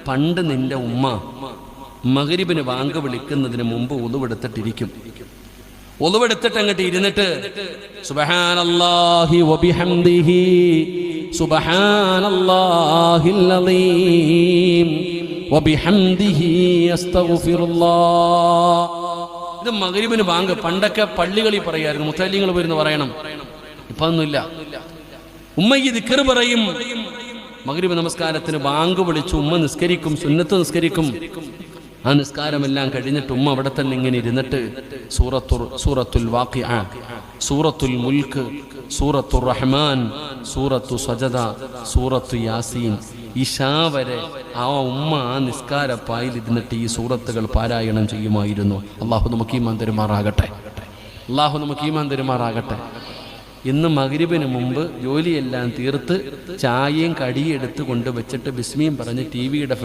പണ്ട് നിന്റെ ഉമ്മ മഗ്രിബിന് ബാങ്ക് വിളിക്കുന്നതിന് മുമ്പ് ഉളുവെടുത്തിട്ടിരിക്കും. ഉളുവെടുത്തിട്ട് അങ്ങോട്ട് ഇരുന്നിട്ട് സുബ്ഹാനല്ലാഹി വബിഹംദിഹി സുബ്ഹാനല്ലാഹിൽ അലീം വബിഹംദിഹി അസ്തഗ്ഫിറുല്ലാഹ്. ഇത് മഗ്രിബിന് ബാങ്ക്. പണ്ടൊക്കെ പള്ളികളിൽ പറയായിരുന്നു, മുത്തല്ലിങ്ങൾ വരുന്ന പറയണം. ഇപ്പൊ ഒന്നുമില്ല. ഉമ്മ ഈ ദിക്ർ പറയും. മഗ്രിബ് നമസ്കാരത്തിന് ബാങ്ക് വിളിച്ചു ഉമ്മ നിസ്കരിക്കും, സുന്നത്ത് നിസ്കരിക്കും. ആ നിസ്കാരമെല്ലാം കഴിഞ്ഞിട്ട് ഉമ്മ അവിടെ തന്നെ ഇങ്ങനെ ഇരുന്നിട്ട് സൂറത്തുൽ വാഖിഅ, സൂറത്തുൽ മുൽക്ക്, സൂറത്തുർ റഹ്മാൻ, സൂറത്തു സജദ, സൂറത്തു യാസീൻ, ഇശാ വരെ ആ ഉമ്മ ആ നിസ്കാരപ്പായിൽ ഇരുന്നിട്ട് ഈ സൂറത്തുകൾ പാരായണം ചെയ്യുമായിരുന്നു. അള്ളാഹു നമുക്ക് ഈമാൻ തരുമാറാകട്ടെ. അള്ളാഹു നമുക്ക് ഈമാൻ തരുമാറാകട്ടെ. ഇന്ന് മഗ്രിബിന് മുമ്പ് ജോലിയെല്ലാം തീർത്ത് ചായയും കടിയെടുത്ത് കൊണ്ട് വെച്ചിട്ട് ബിസ്മിയും പറഞ്ഞ് ടി വിയുടെ